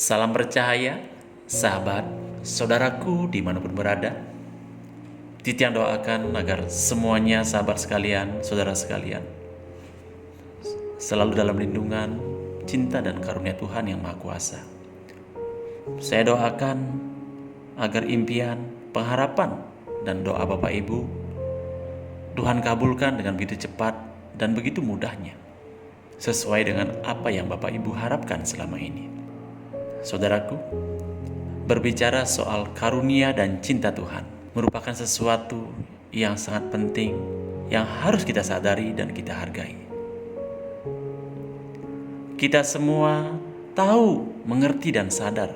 Salam bercahaya, sahabat, saudaraku dimanapun berada. Titian doakan agar semuanya sahabat sekalian, saudara sekalian, selalu dalam lindungan, cinta dan karunia Tuhan yang Maha Kuasa. Saya doakan agar impian, pengharapan, dan doa Bapak Ibu Tuhan kabulkan dengan begitu cepat dan begitu mudahnya, sesuai dengan apa yang Bapak Ibu harapkan selama ini. Saudaraku, berbicara soal karunia dan cinta Tuhan merupakan sesuatu yang sangat penting yang harus kita sadari dan kita hargai. Kita semua tahu, mengerti dan sadar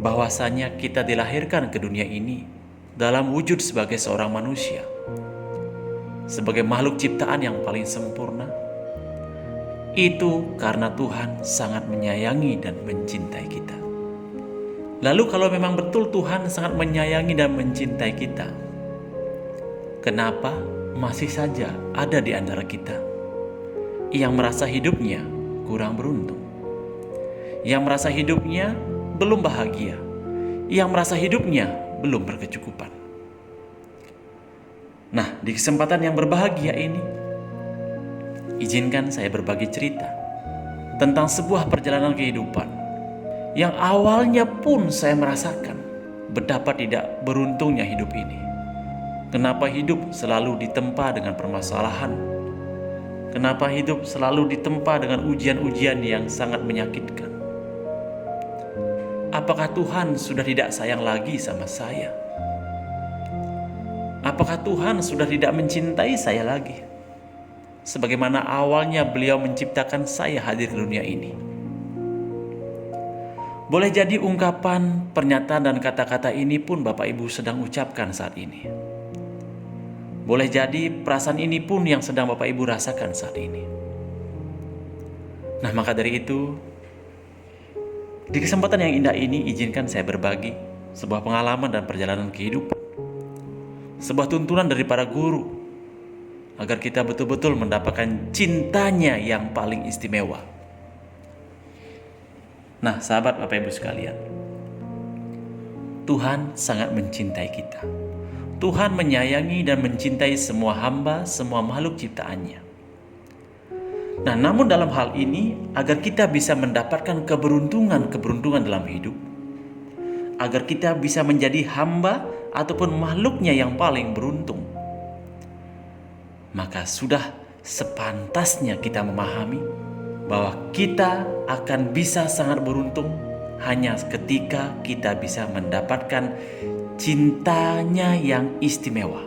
bahwasanya kita dilahirkan ke dunia ini dalam wujud sebagai seorang manusia, sebagai makhluk ciptaan yang paling sempurna. Itu karena Tuhan sangat menyayangi dan mencintai kita. Lalu kalau memang betul Tuhan sangat menyayangi dan mencintai kita, kenapa masih saja ada di antara kita yang merasa hidupnya kurang beruntung, yang merasa hidupnya belum bahagia, yang merasa hidupnya belum berkecukupan? Nah, di kesempatan yang berbahagia ini, izinkan saya berbagi cerita tentang sebuah perjalanan kehidupan yang awalnya pun saya merasakan betapa tidak beruntungnya hidup ini. Kenapa hidup selalu ditempa dengan permasalahan? Kenapa hidup selalu ditempa dengan ujian-ujian yang sangat menyakitkan? Apakah Tuhan sudah tidak sayang lagi sama saya? Apakah Tuhan sudah tidak mencintai saya lagi? Sebagaimana awalnya Beliau menciptakan saya hadir di dunia ini. Boleh jadi ungkapan, pernyataan dan kata-kata ini pun Bapak Ibu sedang ucapkan saat ini. Boleh jadi perasaan ini pun yang sedang Bapak Ibu rasakan saat ini. Nah, maka dari itu, di kesempatan yang indah ini izinkan saya berbagi sebuah pengalaman dan perjalanan kehidupan, sebuah tuntunan dari para guru agar kita betul-betul mendapatkan cintanya yang paling istimewa. Nah, sahabat Bapak Ibu sekalian, Tuhan sangat mencintai kita. Tuhan menyayangi dan mencintai semua hamba, semua makhluk ciptaannya. Nah, namun dalam hal ini, agar kita bisa mendapatkan keberuntungan dalam hidup, agar kita bisa menjadi hamba ataupun makhluknya yang paling beruntung, maka sudah sepantasnya kita memahami bahwa kita akan bisa sangat beruntung hanya ketika kita bisa mendapatkan cintanya yang istimewa.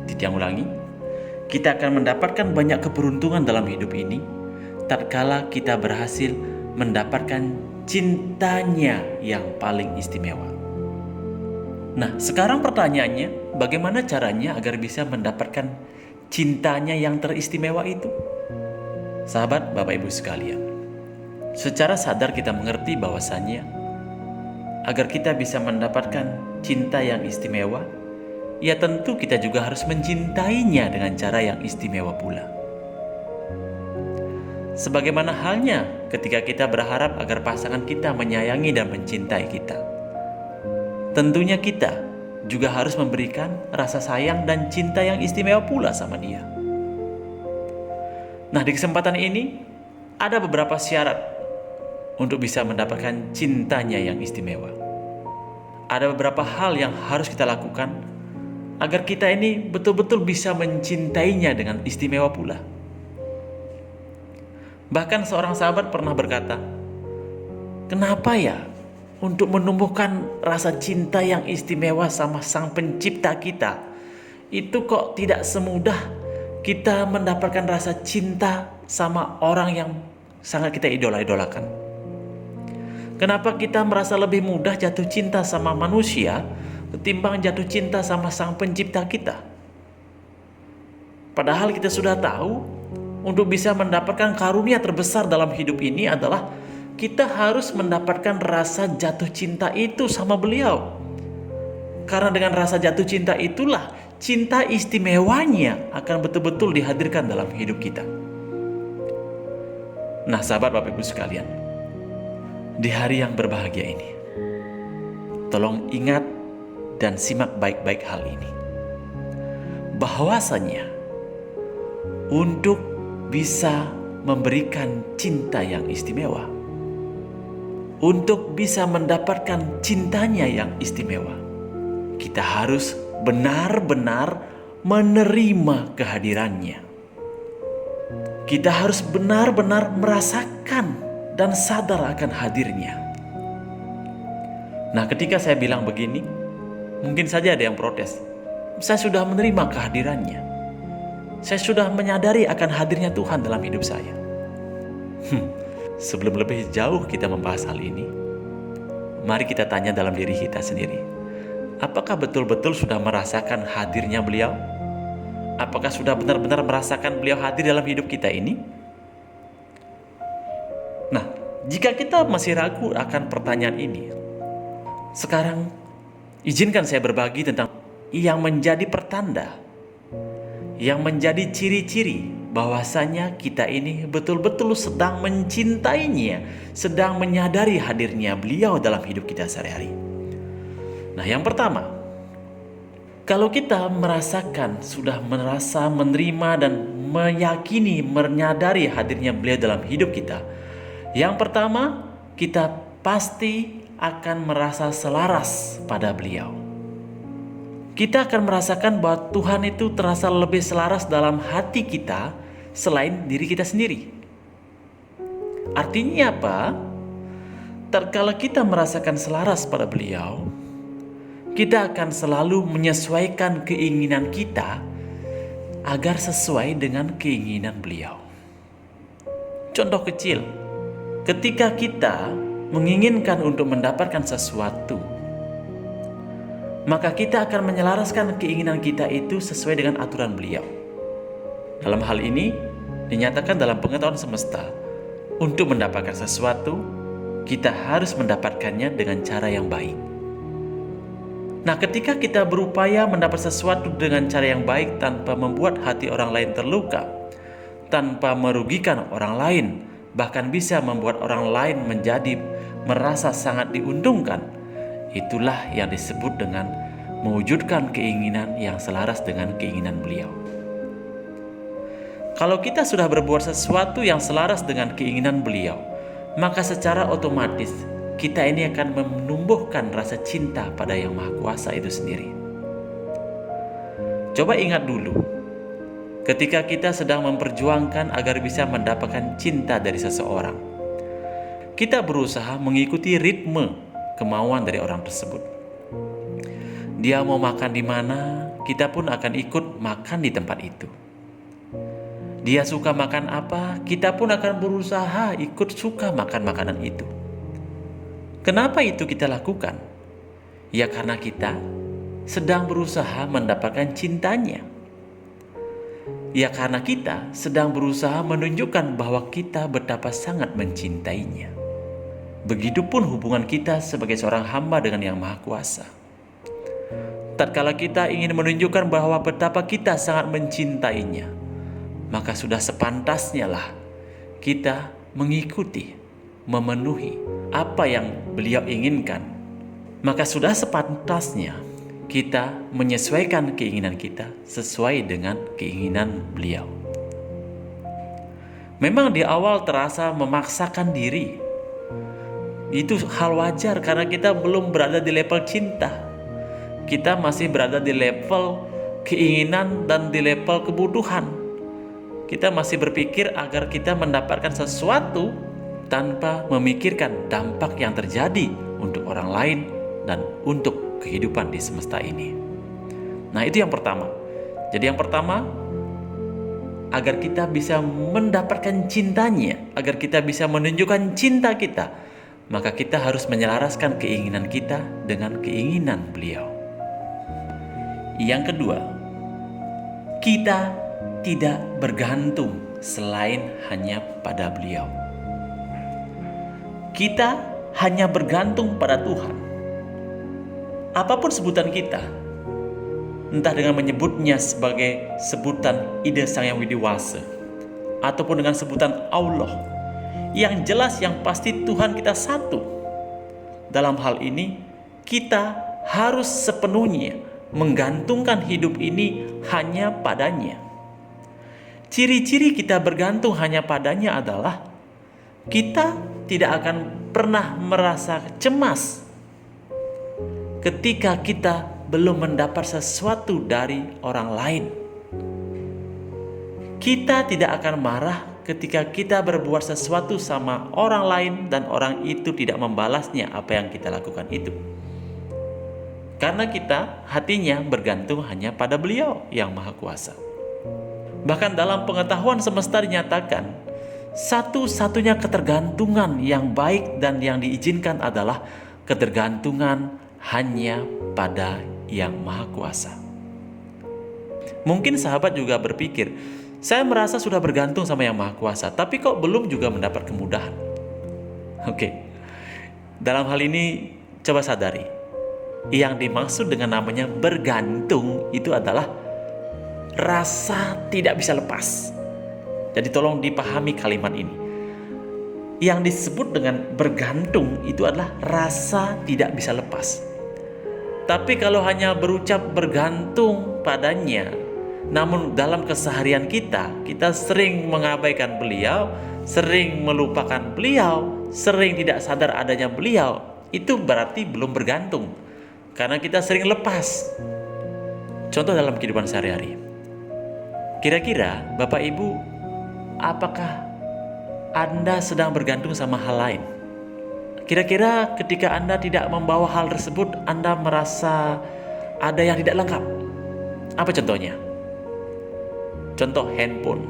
Tidak ulangi, kita akan mendapatkan banyak keberuntungan dalam hidup ini tatkala kita berhasil mendapatkan cintanya yang paling istimewa. Nah, sekarang pertanyaannya, bagaimana caranya agar bisa mendapatkan cintanya yang teristimewa itu? Sahabat Bapak Ibu sekalian, secara sadar kita mengerti bahwasannya agar kita bisa mendapatkan cinta yang istimewa, ya tentu kita juga harus mencintainya dengan cara yang istimewa pula. Sebagaimana halnya ketika kita berharap agar pasangan kita menyayangi dan mencintai kita, tentunya kita juga harus memberikan rasa sayang dan cinta yang istimewa pula sama dia. Nah, di kesempatan ini ada beberapa syarat untuk bisa mendapatkan cintanya yang istimewa. Ada beberapa hal yang harus kita lakukan agar kita ini betul-betul bisa mencintainya dengan istimewa pula. Bahkan seorang sahabat pernah berkata, "Kenapa ya untuk menumbuhkan rasa cinta yang istimewa sama Sang Pencipta kita, itu kok tidak semudah kita mendapatkan rasa cinta sama orang yang sangat kita idolakan? Kenapa kita merasa lebih mudah jatuh cinta sama manusia ketimbang jatuh cinta sama Sang Pencipta kita? Padahal kita sudah tahu, untuk bisa mendapatkan karunia terbesar dalam hidup ini adalah kita harus mendapatkan rasa jatuh cinta itu sama Beliau. Karena dengan rasa jatuh cinta itulah cinta istimewanya akan betul-betul dihadirkan dalam hidup kita. Nah, sahabat Bapak Ibu sekalian, di hari yang berbahagia ini, tolong ingat dan simak baik-baik hal ini. Bahwasanya untuk bisa memberikan cinta yang istimewa, untuk bisa mendapatkan cintanya yang istimewa, kita harus benar-benar menerima kehadirannya. Kita harus benar-benar merasakan dan sadar akan hadirnya. Nah, ketika saya bilang begini, mungkin saja ada yang protes. Saya sudah menerima kehadirannya. Saya sudah menyadari akan hadirnya Tuhan dalam hidup saya. Sebelum lebih jauh kita membahas hal ini, mari kita tanya dalam diri kita sendiri. Apakah betul-betul sudah merasakan hadirnya Beliau? Apakah sudah benar-benar merasakan Beliau hadir dalam hidup kita ini? Nah, jika kita masih ragu akan pertanyaan ini, sekarang izinkan saya berbagi tentang yang menjadi pertanda, yang menjadi ciri-ciri bahwasanya kita ini betul-betul sedang mencintainya, sedang menyadari hadirnya Beliau dalam hidup kita sehari-hari. Nah, yang pertama, kalau kita sudah merasa menerima dan meyakini, menyadari hadirnya Beliau dalam hidup kita, yang pertama, kita pasti akan merasa selaras pada Beliau. Kita akan merasakan bahwa Tuhan itu terasa lebih selaras dalam hati kita selain diri kita sendiri. Artinya apa? Tatkala kita merasakan selaras pada Beliau, kita akan selalu menyesuaikan keinginan kita agar sesuai dengan keinginan Beliau. Contoh kecil, ketika kita menginginkan untuk mendapatkan sesuatu, maka kita akan menyelaraskan keinginan kita itu sesuai dengan aturan Beliau. Dalam hal ini, dinyatakan dalam pengetahuan semesta, untuk mendapatkan sesuatu, kita harus mendapatkannya dengan cara yang baik. Nah, ketika kita berupaya mendapat sesuatu dengan cara yang baik tanpa membuat hati orang lain terluka, tanpa merugikan orang lain, bahkan bisa membuat orang lain merasa sangat diuntungkan, itulah yang disebut dengan mewujudkan keinginan yang selaras dengan keinginan Beliau. Kalau kita sudah berbuat sesuatu yang selaras dengan keinginan Beliau, maka secara otomatis kita ini akan menumbuhkan rasa cinta pada Yang Maha Kuasa itu sendiri. Coba ingat dulu, ketika kita sedang memperjuangkan agar bisa mendapatkan cinta dari seseorang, kita berusaha mengikuti ritme kemauan dari orang tersebut. Dia mau makan di mana, kita pun akan ikut makan di tempat itu. Dia suka makan apa, kita pun akan berusaha ikut suka makan makanan itu. Kenapa itu kita lakukan? Ya karena kita sedang berusaha mendapatkan cintanya. Ya karena kita sedang berusaha menunjukkan bahwa kita betapa sangat mencintainya. Begitupun hubungan kita sebagai seorang hamba dengan Yang Maha Kuasa. Tatkala kita ingin menunjukkan bahwa betapa kita sangat mencintainya, maka sudah sepantasnya lah kita mengikuti, memenuhi apa yang Beliau inginkan. Maka sudah sepantasnya kita menyesuaikan keinginan kita sesuai dengan keinginan Beliau. Memang di awal terasa memaksakan diri. Itu hal wajar karena kita belum berada di level cinta. Kita masih berada di level keinginan dan di level kebutuhan. Kita masih berpikir agar kita mendapatkan sesuatu tanpa memikirkan dampak yang terjadi untuk orang lain dan untuk kehidupan di semesta ini. Nah, itu yang pertama. Jadi yang pertama, agar kita bisa mendapatkan cintanya, agar kita bisa menunjukkan cinta kita, maka kita harus menyelaraskan keinginan kita dengan keinginan Beliau. Yang kedua, kita tidak bergantung selain hanya pada Beliau. Kita hanya bergantung pada Tuhan. Apapun sebutan kita, entah dengan menyebutnya sebagai sebutan Ida Sang Yang Widiwasa, ataupun dengan sebutan Allah, Yang jelas, yang pasti Tuhan kita satu. Dalam hal ini, kita harus sepenuhnya menggantungkan hidup ini hanya padanya. Ciri-ciri kita bergantung hanya padanya adalah kita tidak akan pernah merasa cemas ketika kita belum mendapat sesuatu dari orang lain. Kita tidak akan marah ketika kita berbuat sesuatu sama orang lain dan orang itu tidak membalasnya apa yang kita lakukan itu. Karena kita hatinya bergantung hanya pada Beliau yang Maha Kuasa. Bahkan dalam pengetahuan semesta dinyatakan, satu-satunya ketergantungan yang baik dan yang diizinkan adalah ketergantungan hanya pada yang Maha Kuasa. Mungkin sahabat juga berpikir, saya merasa sudah bergantung sama yang Maha Kuasa, tapi kok belum juga mendapat kemudahan. Oke, dalam hal ini coba sadari, yang dimaksud dengan namanya bergantung itu adalah rasa tidak bisa lepas. Jadi tolong dipahami kalimat ini. Yang disebut dengan bergantung itu adalah rasa tidak bisa lepas. Tapi kalau hanya berucap bergantung padanya, namun dalam keseharian kita sering mengabaikan Beliau, sering melupakan Beliau, sering tidak sadar adanya Beliau, itu berarti belum bergantung. Karena kita sering lepas. Contoh dalam kehidupan sehari-hari. Kira-kira Bapak Ibu, apakah Anda sedang bergantung sama hal lain? Kira-kira ketika Anda tidak membawa hal tersebut, Anda merasa ada yang tidak lengkap. Apa contohnya? Contoh handphone.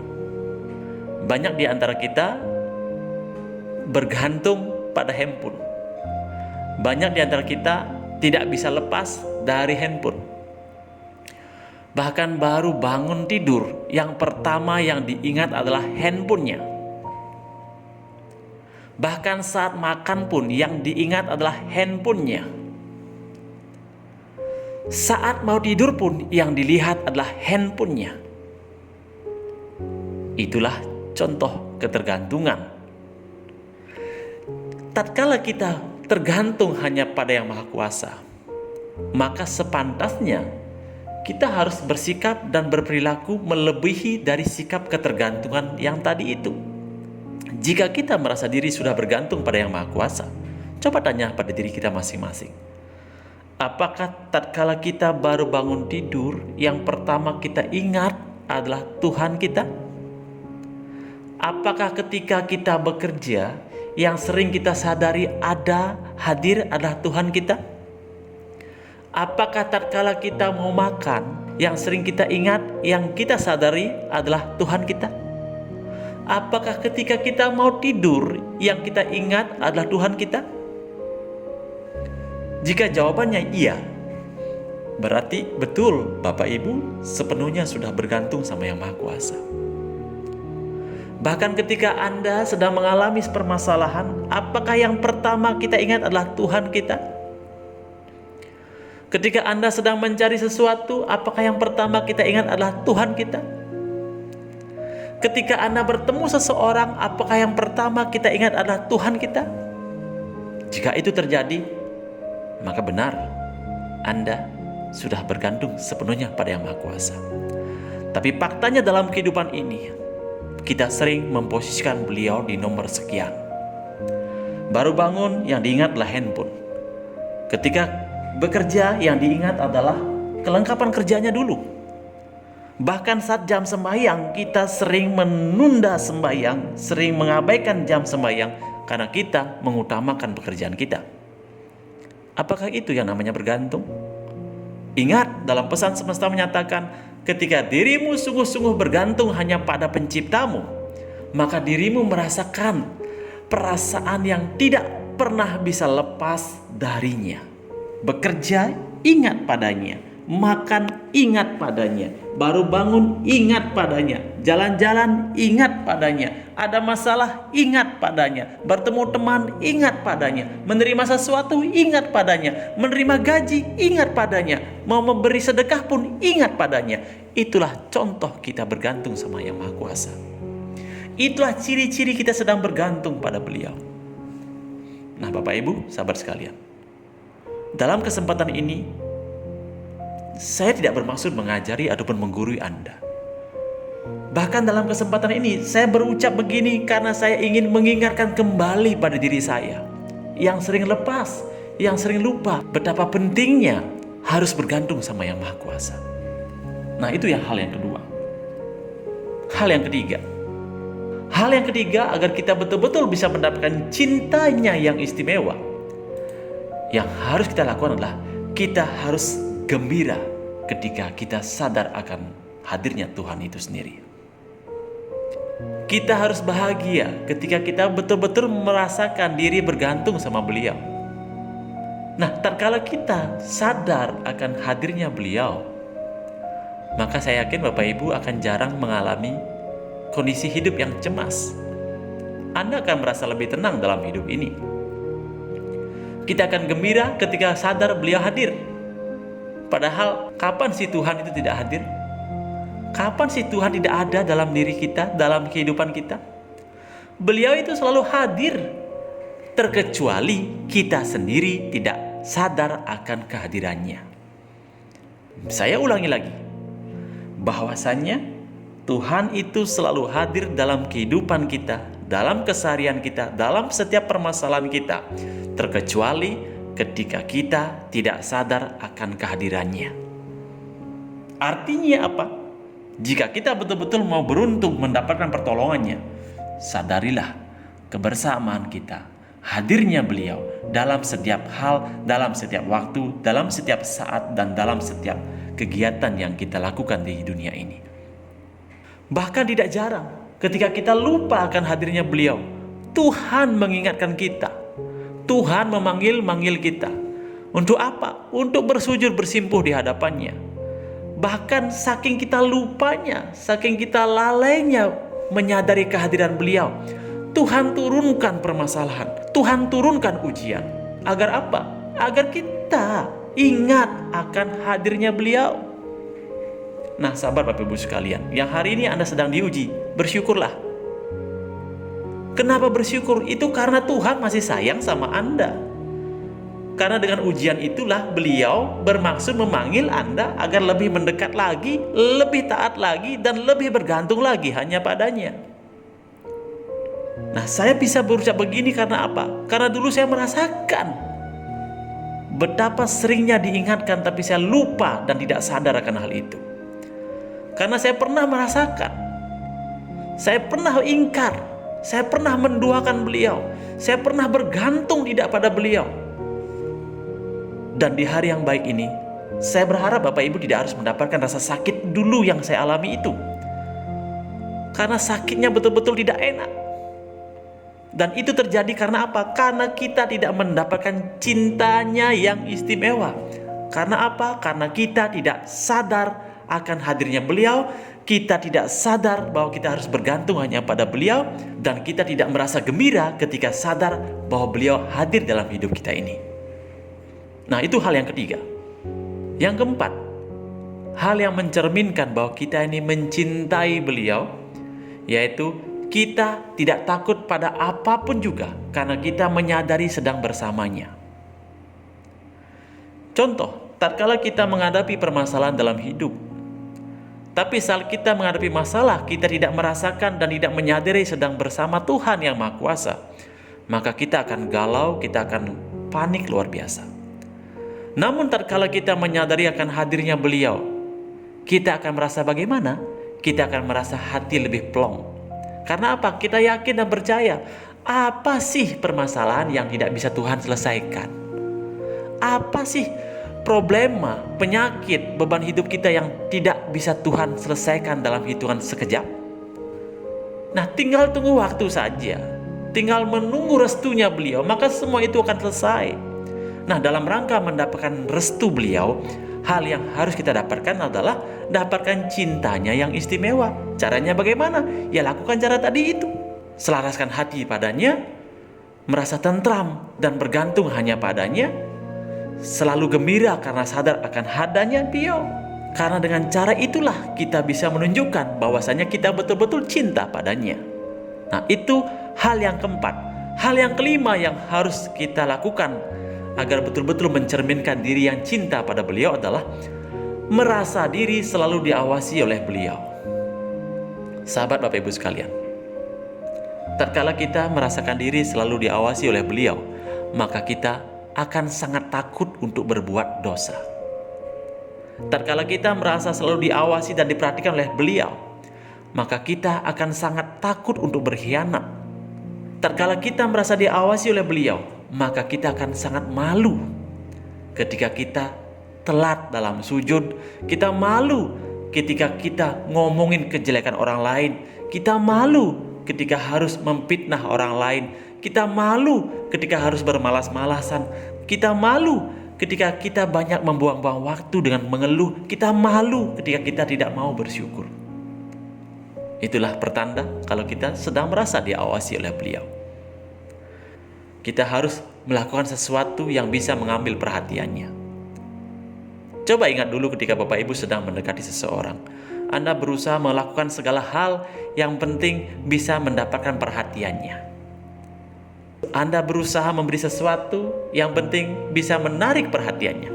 Banyak di antara kita bergantung pada handphone. Banyak di antara kita tidak bisa lepas dari handphone. Bahkan baru bangun tidur, yang pertama yang diingat adalah handphonenya. Bahkan saat makan pun yang diingat adalah handphonenya. Saat mau tidur pun yang dilihat adalah handphonenya. Itulah contoh ketergantungan. Tatkala kita tergantung hanya pada yang Maha Kuasa, maka sepantasnya kita harus bersikap dan berperilaku melebihi dari sikap ketergantungan yang tadi itu. Jika kita merasa diri sudah bergantung pada yang Maha Kuasa, coba tanya pada diri kita masing-masing. Apakah tatkala kita baru bangun tidur, yang pertama kita ingat adalah Tuhan kita? Apakah ketika kita bekerja, yang sering kita sadari hadir adalah Tuhan kita? Apakah tatkala kita mau makan, yang sering kita ingat, yang kita sadari adalah Tuhan kita? Apakah ketika kita mau tidur, yang kita ingat adalah Tuhan kita? Jika jawabannya iya, berarti betul Bapak Ibu sepenuhnya sudah bergantung sama yang Maha Kuasa. Bahkan ketika Anda sedang mengalami permasalahan, apakah yang pertama kita ingat adalah Tuhan kita? Ketika Anda sedang mencari sesuatu, apakah yang pertama kita ingat adalah Tuhan kita? Ketika Anda bertemu seseorang, apakah yang pertama kita ingat adalah Tuhan kita? Jika itu terjadi, maka benar Anda sudah bergantung sepenuhnya pada yang Maha Kuasa. Tapi faktanya dalam kehidupan ini, kita sering memposisikan Beliau di nomor sekian. Baru bangun, yang diingat adalah handphone. Ketika bekerja, yang diingat adalah kelengkapan kerjanya dulu. Bahkan saat jam sembahyang, kita sering menunda sembahyang, sering mengabaikan jam sembahyang karena kita mengutamakan pekerjaan kita. Apakah itu yang namanya bergantung? Ingat, dalam pesan semesta menyatakan, ketika dirimu sungguh-sungguh bergantung hanya pada penciptamu, maka dirimu merasakan perasaan yang tidak pernah bisa lepas darinya. Bekerja, ingat padanya. Makan, ingat padanya. Baru bangun, ingat padanya. Jalan-jalan, ingat padanya. Ada masalah, ingat padanya. Bertemu teman, ingat padanya. Menerima sesuatu, ingat padanya. Menerima gaji, ingat padanya. Mau memberi sedekah pun ingat padanya. Itulah contoh kita bergantung sama yang Maha Kuasa. Itulah ciri-ciri kita sedang bergantung pada beliau. Nah Bapak Ibu, sahabat sekalian, dalam kesempatan ini saya tidak bermaksud mengajari ataupun menggurui Anda. Bahkan dalam kesempatan ini saya berucap begini karena saya ingin mengingatkan kembali pada diri saya yang sering lepas, yang sering lupa betapa pentingnya harus bergantung sama Yang Maha Kuasa. Nah itu hal yang kedua. Hal yang ketiga, agar kita betul-betul bisa mendapatkan cintanya yang istimewa, yang harus kita lakukan adalah kita harus gembira ketika kita sadar akan hadirnya Tuhan itu sendiri. Kita harus bahagia ketika kita betul-betul merasakan diri bergantung sama beliau. Nah, tatkala kita sadar akan hadirnya beliau, maka saya yakin Bapak Ibu akan jarang mengalami kondisi hidup yang cemas. Anda akan merasa lebih tenang dalam hidup ini. Kita akan gembira ketika sadar beliau hadir. Padahal kapan sih Tuhan itu tidak hadir? Kapan sih Tuhan tidak ada dalam diri kita, dalam kehidupan kita? Beliau itu selalu hadir, terkecuali kita sendiri tidak sadar akan kehadirannya. Saya ulangi lagi, bahwasannya Tuhan itu selalu hadir dalam kehidupan kita, dalam keseharian kita, dalam setiap permasalahan kita, terkecuali ketika kita tidak sadar akan kehadirannya. Artinya apa? Jika kita betul-betul mau beruntung mendapatkan pertolongannya, sadarilah kebersamaan kita, hadirnya beliau dalam setiap hal, dalam setiap waktu, dalam setiap saat, dan dalam setiap kegiatan yang kita lakukan di dunia ini. Bahkan tidak jarang ketika kita lupa akan hadirnya beliau, Tuhan mengingatkan kita. Tuhan memanggil kita. Untuk apa? Untuk bersujud bersimpuh di hadapannya. Bahkan saking kita lupanya, saking kita lalainya menyadari kehadiran beliau, Tuhan turunkan permasalahan, Tuhan turunkan ujian. Agar apa? Agar kita ingat akan hadirnya beliau. Nah sahabat Bapak Ibu sekalian, yang hari ini Anda sedang diuji, bersyukurlah. Kenapa bersyukur? Itu karena Tuhan masih sayang sama Anda. Karena dengan ujian itulah beliau bermaksud memanggil Anda agar lebih mendekat lagi, lebih taat lagi, dan lebih bergantung lagi hanya padanya. Nah saya bisa berucap begini karena apa? Karena dulu saya merasakan betapa seringnya diingatkan tapi saya lupa dan tidak sadar akan hal itu. Karena saya pernah merasakan, saya pernah ingkar, saya pernah menduakan beliau, saya pernah bergantung tidak pada beliau. Dan di hari yang baik ini, saya berharap Bapak Ibu tidak harus mendapatkan rasa sakit dulu yang saya alami itu. Karena sakitnya betul-betul tidak enak. Dan itu terjadi karena apa? Karena kita tidak mendapatkan cintanya yang istimewa. Karena apa? Karena kita tidak sadar akan hadirnya beliau, kita tidak sadar bahwa kita harus bergantung hanya pada beliau, dan kita tidak merasa gembira ketika sadar bahwa beliau hadir dalam hidup kita ini. Nah itu hal yang ketiga. Yang keempat, hal yang mencerminkan bahwa kita ini mencintai beliau, yaitu kita tidak takut pada apapun juga karena kita menyadari sedang bersamanya. Contoh, tatkala kita menghadapi permasalahan dalam hidup, tapi saat kita menghadapi masalah, kita tidak merasakan dan tidak menyadari sedang bersama Tuhan yang Maha Kuasa, maka kita akan galau, kita akan panik luar biasa. Namun tatkala kita menyadari akan hadirnya beliau, kita akan merasa bagaimana? Kita akan merasa hati lebih plong. Karena apa? Kita yakin dan percaya, apa sih permasalahan yang tidak bisa Tuhan selesaikan? Apa sih problema, penyakit, beban hidup kita yang tidak bisa Tuhan selesaikan dalam hitungan sekejap? Nah, tinggal tunggu waktu saja, tinggal menunggu restunya beliau, maka semua itu akan selesai. Nah, dalam rangka mendapatkan restu beliau, hal yang harus kita dapatkan adalah dapatkan cintanya yang istimewa. Caranya bagaimana? Ya lakukan cara tadi itu. Selaraskan hati padanya, merasa tentram dan bergantung hanya padanya, selalu gembira karena sadar akan hadirnya beliau. Karena dengan cara itulah kita bisa menunjukkan bahwasanya kita betul-betul cinta padanya. Nah, itu hal yang keempat. Hal yang kelima yang harus kita lakukan agar betul-betul mencerminkan diri yang cinta pada beliau adalah merasa diri selalu diawasi oleh beliau. Sahabat Bapak Ibu sekalian, tatkala kita merasakan diri selalu diawasi oleh beliau, maka kita akan sangat takut untuk berbuat dosa. Tatkala kita merasa selalu diawasi dan diperhatikan oleh beliau, maka kita akan sangat takut untuk berkhianat. Tatkala kita merasa diawasi oleh beliau, maka kita akan sangat malu ketika kita telat dalam sujud. Kita malu ketika kita ngomongin kejelekan orang lain. Kita malu ketika harus memfitnah orang lain. Kita malu ketika harus bermalas-malasan. Kita malu ketika kita banyak membuang-buang waktu dengan mengeluh. Kita malu ketika kita tidak mau bersyukur. Itulah pertanda kalau kita sedang merasa diawasi oleh beliau. Kita harus melakukan sesuatu yang bisa mengambil perhatiannya. Coba ingat dulu ketika Bapak Ibu sedang mendekati seseorang. Anda berusaha melakukan segala hal yang penting bisa mendapatkan perhatiannya. Anda berusaha memberi sesuatu yang penting bisa menarik perhatiannya.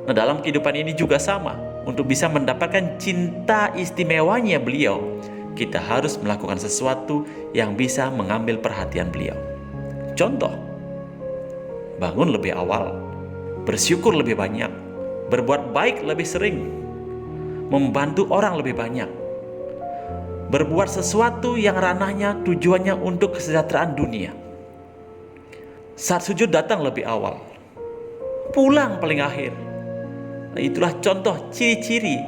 Nah, dalam kehidupan ini juga sama. Untuk bisa mendapatkan cinta istimewanya beliau, kita harus melakukan sesuatu yang bisa mengambil perhatian beliau. Contoh, bangun lebih awal, bersyukur lebih banyak, berbuat baik lebih sering, membantu orang lebih banyak, berbuat sesuatu yang ranahnya tujuannya untuk kesejahteraan dunia. Saat sujud datang lebih awal, pulang paling akhir. Nah, itulah contoh ciri-ciri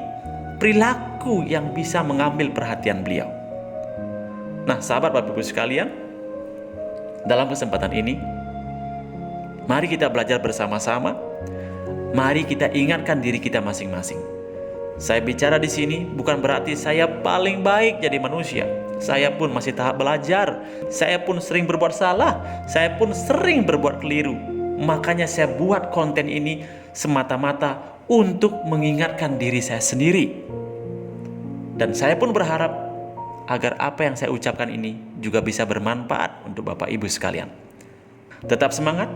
perilaku yang bisa mengambil perhatian beliau. Nah, sahabat Bapak Ibu sekalian, dalam kesempatan ini, mari kita belajar bersama-sama. Mari kita ingatkan diri kita masing-masing. Saya bicara di sini bukan berarti saya paling baik jadi manusia. Saya pun masih tahap belajar. Saya pun sering berbuat salah. Saya pun sering berbuat keliru. Makanya saya buat konten ini semata-mata untuk mengingatkan diri saya sendiri. Dan saya pun berharap agar apa yang saya ucapkan ini juga bisa bermanfaat untuk Bapak Ibu sekalian. Tetap semangat,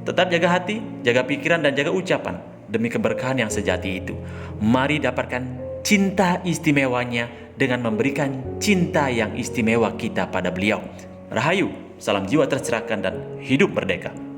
tetap jaga hati, jaga pikiran dan jaga ucapan demi keberkahan yang sejati itu. Mari dapatkan cinta istimewanya dengan memberikan cinta yang istimewa kita pada beliau. Rahayu, salam jiwa tercerahkan dan hidup merdeka.